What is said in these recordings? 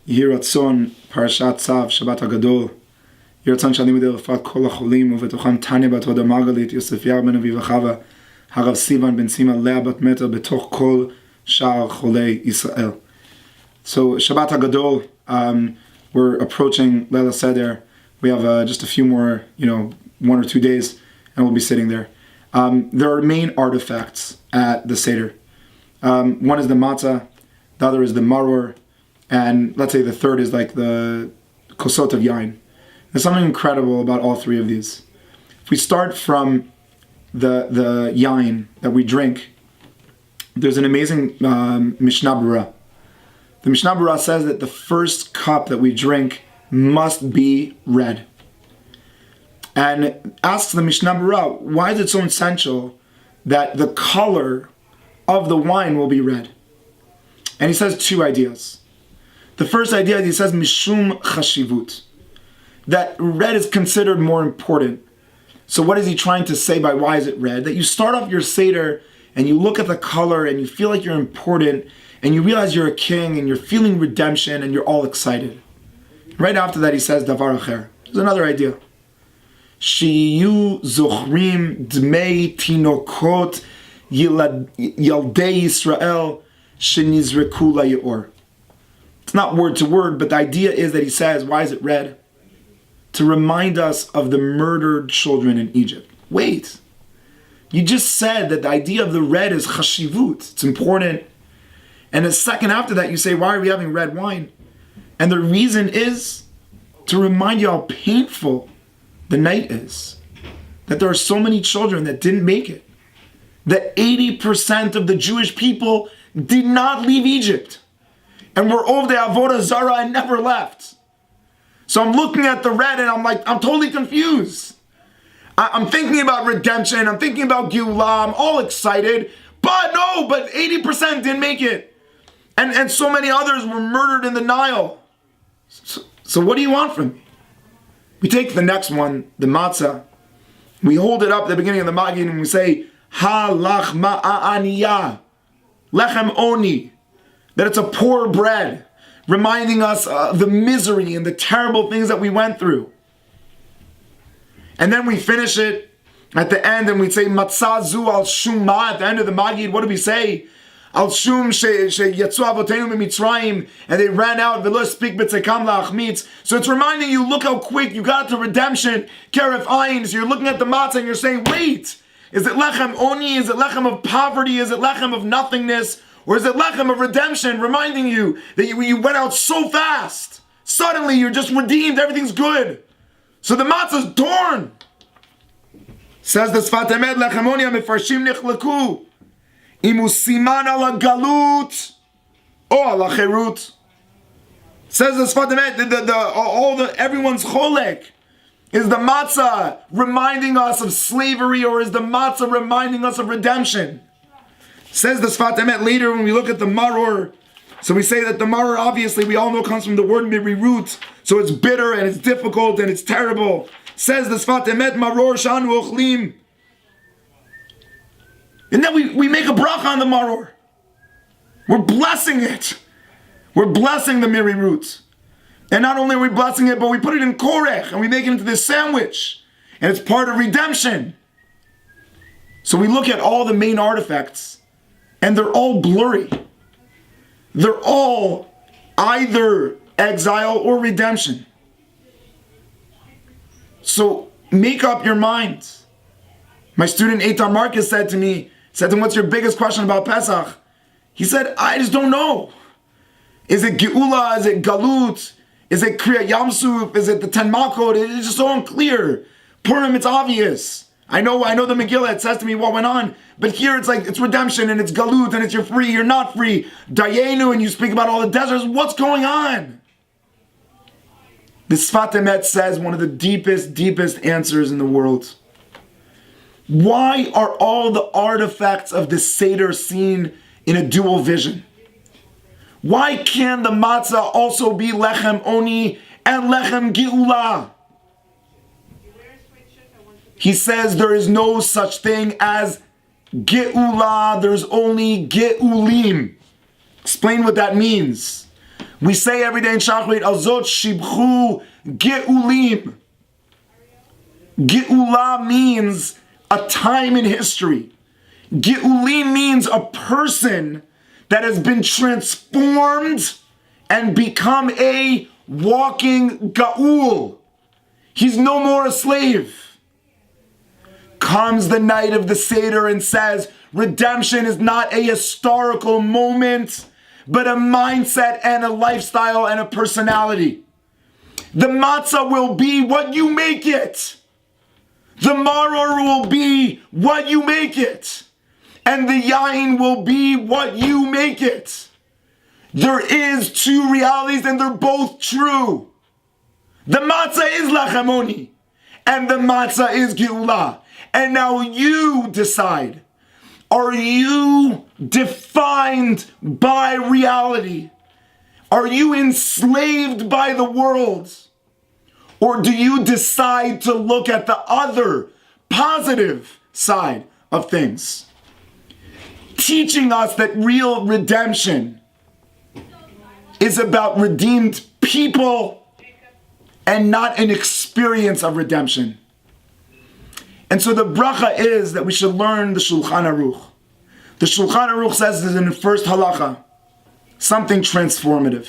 יהי רצון פרשת צו, שבת הגדול. יהי רצון שהלימודי רפואת כל החולים, ובתוכם תניה בת הודה מרגלית, יוסף יער בן אביב וחווה, הרב סיוון בן סימה, לאה בת מטר, בתוך כל שאר חולי ישראל. So Shabbat Hagadol, we're approaching Leila Seder. We have just a few more, 1 or 2 days, and we'll be sitting there. There are main artifacts at the Seder. One is the matzah, the other is the maror, and let's say the third is like the kosot of yain. There's something incredible about all three of these. If we start from the yain that we drink, there's an amazing Mishnah Berurah. The Mishnah Berurah says that the first cup that we drink must be red. And asks the Mishnah Berurah, why is it so essential that the color of the wine will be red? And he says two ideas. The first idea, he says, Mishum Chashivut, that red is considered more important. So what is he trying to say by why is it red? That you start off your Seder and you look at the color and you feel like you're important and you realize you're a king and you're feeling redemption and you're all excited. Right after that he says, Davar Acher. There's another idea. Shiyu Zochrim Dmei Tinokot Yaldei Yisrael Shenizreku Layor. It's not word to word, but the idea is that he says, why is it red? To remind us of the murdered children in Egypt. Wait, you just said that the idea of the red is chashivut, it's important. And a second after that you say, why are we having red wine? And the reason is to remind you how painful the night is. That there are so many children that didn't make it. That 80% of the Jewish people did not leave Egypt. And were over the Avodah Zarah and never left. So I'm looking at the red and I'm totally confused. I'm thinking about redemption, I'm thinking about Geulah, I'm all excited, but 80% didn't make it. And so many others were murdered in the Nile. So what do you want from me? We take the next one, the matzah, we hold it up at the beginning of the Magid and we say, Ha lach ma'aniyah, lechem oni, that it's a poor bread, reminding us of the misery and the terrible things that we went through. And then we finish it at the end and we say, Matzazu al shumma, at the end of the Magid, what do we say? Al shum yatzu avotenu mitzrayim, and they ran out, v'lo speak b'tzekam la'achmitz. So it's reminding you, look how quick you got to redemption, keref ayin. So you're looking at the matzah and you're saying, wait, is it lechem oni? Is it lechem of poverty? Is it lechem of nothingness? Or is it lechem of redemption, reminding you that you went out so fast? Suddenly you're just redeemed, everything's good. So the matzah's torn. Says the Sfat Emet, lechem oni ha-mefarshim nichlaku. Imu siman ala galut o ala cherut. Says the Sfat Emet, everyone's cholek. Is the matzah reminding us of slavery, or is the matzah reminding us of redemption? Says the Sfat Emet later when we look at the maror. So we say that the maror, obviously, we all know comes from the word mirirut. So it's bitter and it's difficult and it's terrible. Says the Sfat Emet, maror shanu ochlim. And then we make a bracha on the maror. We're blessing it. We're blessing the mirirut. And not only are we blessing it, but we put it in korech and we make it into this sandwich. And it's part of redemption. So we look at all the main artifacts. And they're all blurry. They're all either exile or redemption. So make up your mind. My student Eitan Marcus said to me, what's your biggest question about Pesach? He said, I just don't know. Is it Geula? Is it Galut? Is it Kriya Yamsuf? Is it the Ten Makot? It's just so unclear. Purim, it's obvious. I know the Megillah, it says to me what went on, but here it's like, it's redemption and it's galut and it's you're free, you're not free. Dayenu, and you speak about all the deserts, what's going on? The Sfat Emet says one of the deepest answers in the world. Why are all the artifacts of the Seder seen in a dual vision? Why can the matzah also be lechem oni and lechem geulah? He says there is no such thing as Geula, there's only Geulim. Explain what that means. We say every day in Shachrit, Alzot Shibchu Geulim. Geula means a time in history. Geulim means a person that has been transformed and become a walking Gaul. He's no more a slave. Comes the night of the Seder and says, redemption is not a historical moment, but a mindset and a lifestyle and a personality. The matzah will be what you make it. The maror will be what you make it. And the yain will be what you make it. There is two realities and they're both true. The matzah is lachamoni and the matzah is geula. And now you decide. Are you defined by reality? Are you enslaved by the world? Or do you decide to look at the other positive side of things? Teaching us that real redemption is about redeemed people and not an experience of redemption. And so the bracha is that we should learn the Shahana Rule. The Shahana Rule says this in the first halacha, something transformative.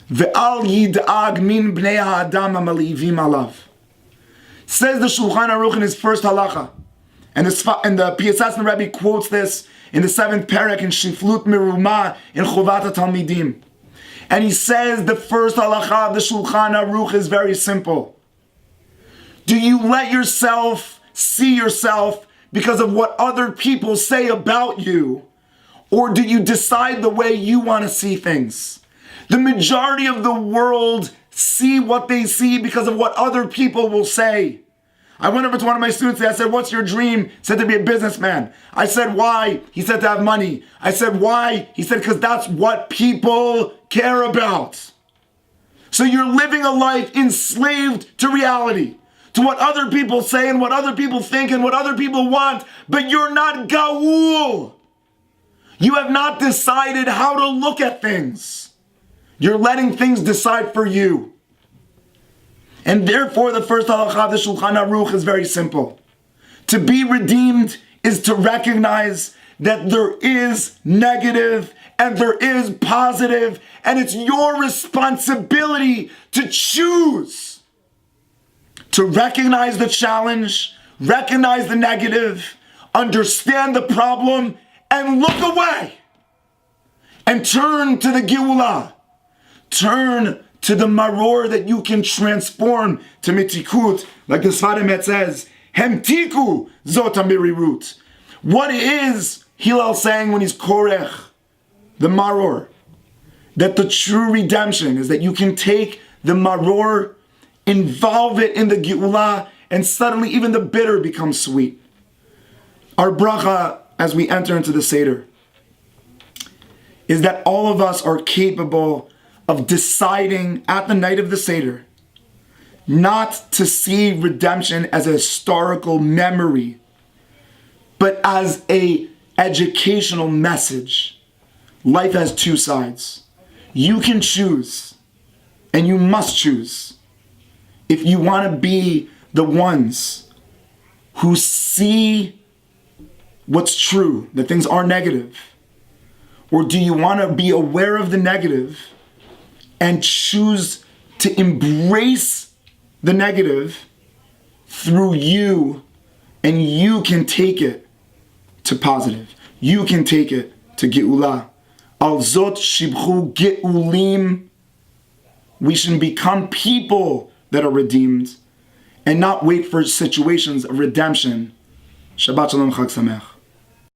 Ve'al yid'ag min bnei ha'adam ha'mal'ivim alav. Says the Shahana Rule in his first halacha. And the Piasasna Rebbe quotes this in the 7th parak in Shiflut Meruma in Chovat HaTalmidim. And he says the first halacha of the Shulchan Aruch is very simple. Do you let yourself see yourself because of what other people say about you? Or do you decide the way you want to see things? The majority of the world see what they see because of what other people will say. I went over to one of my students today. I said, what's your dream? He said, to be a businessman. I said, why? He said, to have money. I said, why? He said, because that's what people care about. So you're living a life enslaved to reality, to what other people say and what other people think and what other people want, but you're not Gaul. You have not decided how to look at things. You're letting things decide for you. And therefore, the first halakha of the Shulchan Aruch is very simple. To be redeemed is to recognize that there is negative and there is positive, and it's your responsibility to choose to recognize the challenge, recognize the negative, understand the problem, and look away. And turn to the Geula. Turn to the maror that you can transform to mitikut, like the Sfarim says, Hemtiku zot hamirut. What is Hillel saying when he's korech, the maror? That the true redemption is that you can take the maror, involve it in the geula, and suddenly even the bitter becomes sweet. Our bracha, as we enter into the Seder, is that all of us are capable of deciding at the night of the Seder not to see redemption as a historical memory, but as a educational message. Life has two sides. You can choose, and you must choose, if you want to be the ones who see what's true, that things are negative, or do you want to be aware of the negative and choose to embrace the negative through you, and you can take it to positive. You can take it to Geula. Al zot shibchu geulim. We should become people that are redeemed and not wait for situations of redemption. Shabbat Shalom, Chag Sameach.